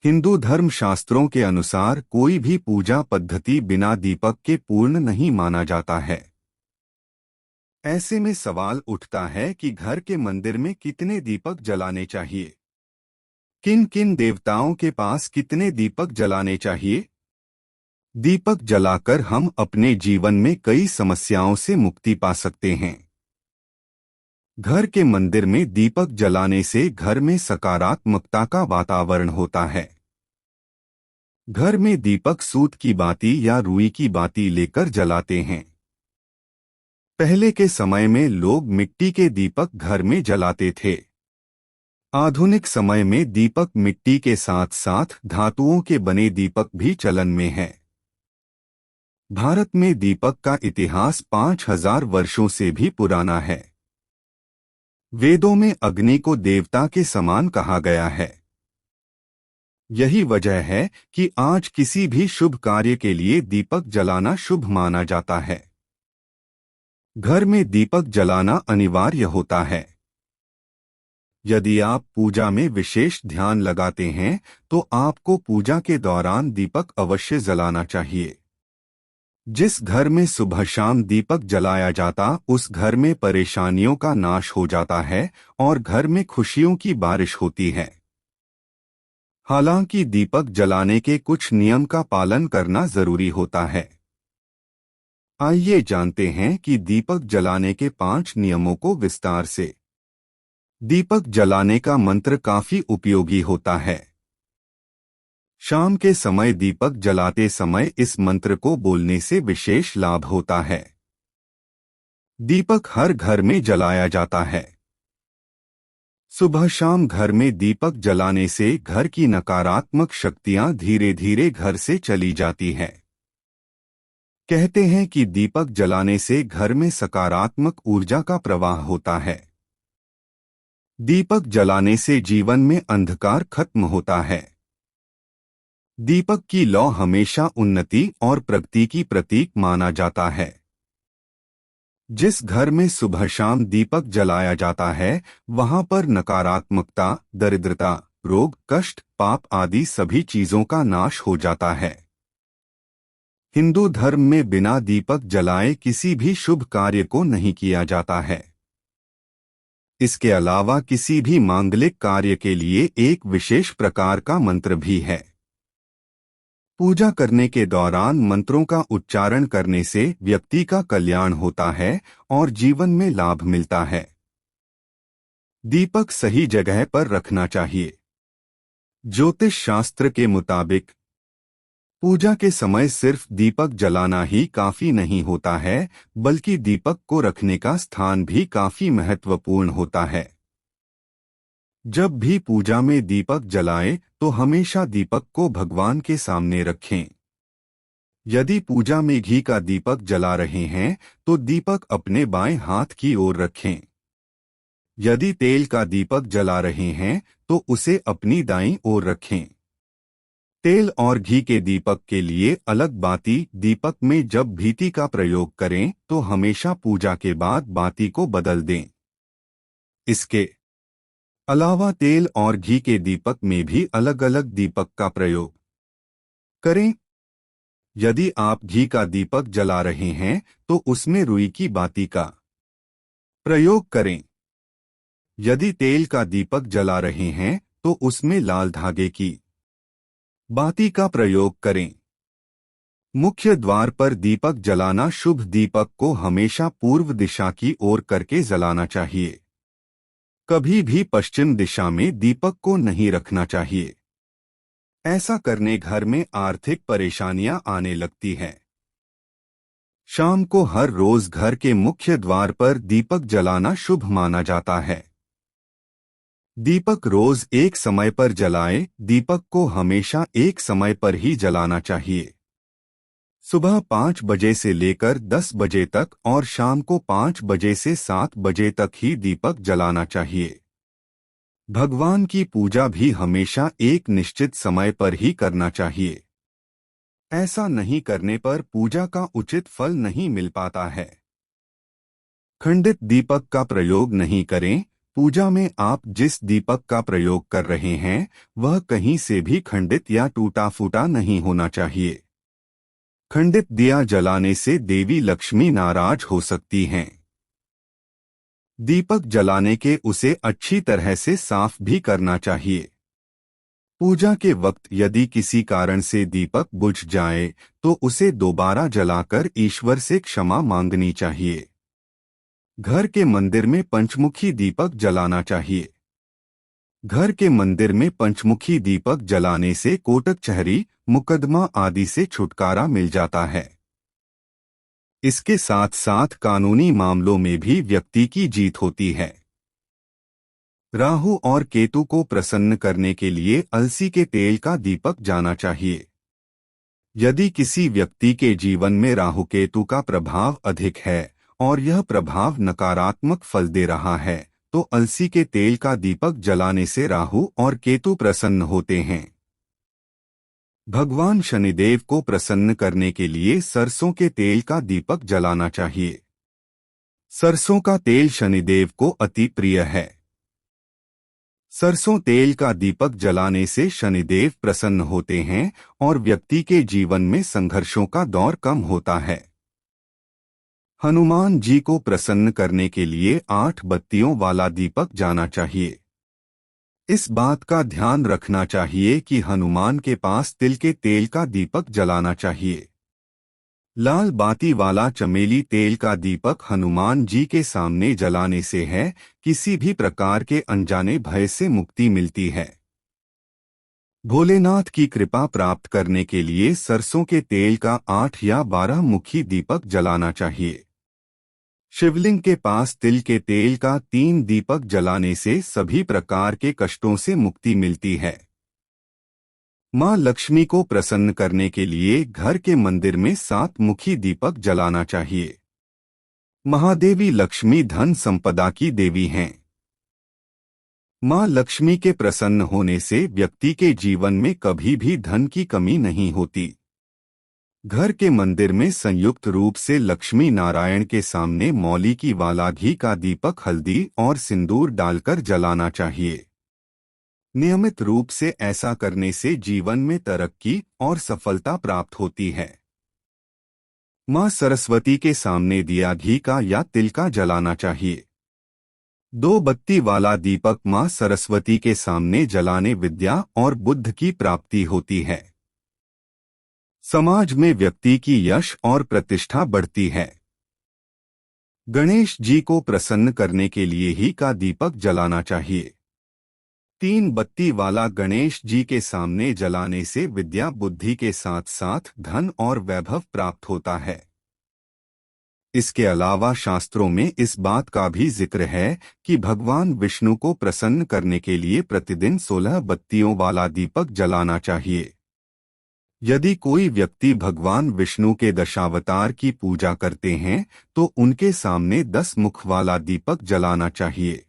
हिंदू धर्म शास्त्रों के अनुसार कोई भी पूजा पद्धति बिना दीपक के पूर्ण नहीं माना जाता है। ऐसे में सवाल उठता है कि घर के मंदिर में कितने दीपक जलाने चाहिए? किन किन देवताओं के पास कितने दीपक जलाने चाहिए? दीपक जलाकर हम अपने जीवन में कई समस्याओं से मुक्ति पा सकते हैं। घर के मंदिर में दीपक जलाने से घर में सकारात्मकता का वातावरण होता है। घर में दीपक सूत की बाती या रुई की बाती लेकर जलाते हैं। पहले के समय में लोग मिट्टी के दीपक घर में जलाते थे। आधुनिक समय में दीपक मिट्टी के साथ साथ धातुओं के बने दीपक भी चलन में है। भारत में दीपक का इतिहास 5000 वर्षों से भी पुराना है। वेदों में अग्नि को देवता के समान कहा गया है। यही वजह है कि आज किसी भी शुभ कार्य के लिए दीपक जलाना शुभ माना जाता है। घर में दीपक जलाना अनिवार्य होता है। यदि आप पूजा में विशेष ध्यान लगाते हैं तो आपको पूजा के दौरान दीपक अवश्य जलाना चाहिए। जिस घर में सुबह शाम दीपक जलाया जाता उस घर में परेशानियों का नाश हो जाता है और घर में खुशियों की बारिश होती है। हालांकि दीपक जलाने के कुछ नियम का पालन करना जरूरी होता है। आइए जानते हैं कि दीपक जलाने के 5 नियमों को विस्तार से। दीपक जलाने का मंत्र काफी उपयोगी होता है। शाम के समय दीपक जलाते समय इस मंत्र को बोलने से विशेष लाभ होता है। दीपक हर घर में जलाया जाता है। सुबह शाम घर में दीपक जलाने से घर की नकारात्मक शक्तियां धीरे धीरे घर से चली जाती हैं। कहते हैं कि दीपक जलाने से घर में सकारात्मक ऊर्जा का प्रवाह होता है। दीपक जलाने से जीवन में अंधकार खत्म होता है। दीपक की लौ हमेशा उन्नति और प्रगति की प्रतीक माना जाता है। जिस घर में सुबह शाम दीपक जलाया जाता है वहां पर नकारात्मकता, दरिद्रता, रोग, कष्ट, पाप आदि सभी चीजों का नाश हो जाता है। हिंदू धर्म में बिना दीपक जलाए किसी भी शुभ कार्य को नहीं किया जाता है। इसके अलावा किसी भी मांगलिक कार्य के लिए एक विशेष प्रकार का मंत्र भी है। पूजा करने के दौरान मंत्रों का उच्चारण करने से व्यक्ति का कल्याण होता है और जीवन में लाभ मिलता है। दीपक सही जगह पर रखना चाहिए। ज्योतिष शास्त्र के मुताबिक पूजा के समय सिर्फ दीपक जलाना ही काफी नहीं होता है, बल्कि दीपक को रखने का स्थान भी काफी महत्वपूर्ण होता है। जब भी पूजा में दीपक जलाएं तो हमेशा दीपक को भगवान के सामने रखें। यदि पूजा में घी का दीपक जला रहे हैं तो दीपक अपने बाएं हाथ की ओर रखें। यदि तेल का दीपक जला रहे हैं तो उसे अपनी दाईं ओर रखें। तेल और घी के दीपक के लिए अलग बाती दीपक में जब भीति का प्रयोग करें तो हमेशा पूजा के बाद बाती को बदल दें। इसके अलावा तेल और घी के दीपक में भी अलग अलग दीपक का प्रयोग करें। यदि आप घी का दीपक जला रहे हैं तो उसमें रुई की बाती का प्रयोग करें। यदि तेल का दीपक जला रहे हैं तो उसमें लाल धागे की बाती का प्रयोग करें। मुख्य द्वार पर दीपक जलाना शुभ। दीपक को हमेशा पूर्व दिशा की ओर करके जलाना चाहिए। कभी भी पश्चिम दिशा में दीपक को नहीं रखना चाहिए। ऐसा करने घर में आर्थिक परेशानियां आने लगती हैं। शाम को हर रोज घर के मुख्य द्वार पर दीपक जलाना शुभ माना जाता है। दीपक रोज एक समय पर जलाएं। दीपक को हमेशा एक समय पर ही जलाना चाहिए। सुबह 5 बजे से लेकर 10 बजे तक और शाम को 5 बजे से 7 बजे तक ही दीपक जलाना चाहिए। भगवान की पूजा भी हमेशा एक निश्चित समय पर ही करना चाहिए। ऐसा नहीं करने पर पूजा का उचित फल नहीं मिल पाता है। खंडित दीपक का प्रयोग नहीं करें। पूजा में आप जिस दीपक का प्रयोग कर रहे हैं वह कहीं से भी खंडित या टूटा फूटा नहीं होना चाहिए। खंडित दिया जलाने से देवी लक्ष्मी नाराज हो सकती हैं। दीपक जलाने के उसे अच्छी तरह से साफ भी करना चाहिए। पूजा के वक्त यदि किसी कारण से दीपक बुझ जाए तो उसे दोबारा जलाकर ईश्वर से क्षमा मांगनी चाहिए। घर के मंदिर में पंचमुखी दीपक जलाना चाहिए। घर के मंदिर में पंचमुखी दीपक जलाने से कोटक चहरी, मुकदमा आदि से छुटकारा मिल जाता है। इसके साथ साथ कानूनी मामलों में भी व्यक्ति की जीत होती है। राहु और केतु को प्रसन्न करने के लिए अलसी के तेल का दीपक जाना चाहिए। यदि किसी व्यक्ति के जीवन में राहु केतु का प्रभाव अधिक है और यह प्रभाव नकारात्मक फल दे रहा है तो अलसी के तेल का दीपक जलाने से राहु और केतु प्रसन्न होते हैं। भगवान शनिदेव को प्रसन्न करने के लिए सरसों के तेल का दीपक जलाना चाहिए। सरसों का तेल शनिदेव को अति प्रिय है। सरसों तेल का दीपक जलाने से शनिदेव प्रसन्न होते हैं और व्यक्ति के जीवन में संघर्षों का दौर कम होता है। हनुमान जी को प्रसन्न करने के लिए 8 बत्तियों वाला दीपक जाना चाहिए। इस बात का ध्यान रखना चाहिए कि हनुमान के पास तिल के तेल का दीपक जलाना चाहिए। लाल बाती वाला चमेली तेल का दीपक हनुमान जी के सामने जलाने से है किसी भी प्रकार के अनजाने भय से मुक्ति मिलती है। भोलेनाथ की कृपा प्राप्त करने के लिए सरसों के तेल का 8 या 12 मुखी दीपक जलाना चाहिए। शिवलिंग के पास तिल के तेल का 3 दीपक जलाने से सभी प्रकार के कष्टों से मुक्ति मिलती है। मां लक्ष्मी को प्रसन्न करने के लिए घर के मंदिर में 7 मुखी दीपक जलाना चाहिए। महादेवी लक्ष्मी धन संपदा की देवी हैं। मां लक्ष्मी के प्रसन्न होने से व्यक्ति के जीवन में कभी भी धन की कमी नहीं होती। घर के मंदिर में संयुक्त रूप से लक्ष्मी नारायण के सामने मौली की वाला घी का दीपक हल्दी और सिंदूर डालकर जलाना चाहिए। नियमित रूप से ऐसा करने से जीवन में तरक्की और सफलता प्राप्त होती है। मां सरस्वती के सामने दिया घी का या तिल का जलाना चाहिए। 2 बत्ती वाला दीपक मां सरस्वती के सामने जलाने विद्या और बुद्धि की प्राप्ति होती है। समाज में व्यक्ति की यश और प्रतिष्ठा बढ़ती है। गणेश जी को प्रसन्न करने के लिए ही का दीपक जलाना चाहिए। 3 बत्ती वाला गणेश जी के सामने जलाने से विद्या बुद्धि के साथ साथ धन और वैभव प्राप्त होता है। इसके अलावा शास्त्रों में इस बात का भी जिक्र है कि भगवान विष्णु को प्रसन्न करने के लिए प्रतिदिन 16 बत्तियों वाला दीपक जलाना चाहिए। यदि कोई व्यक्ति भगवान विष्णु के दशावतार की पूजा करते हैं तो उनके सामने 10 मुख वाला दीपक जलाना चाहिए।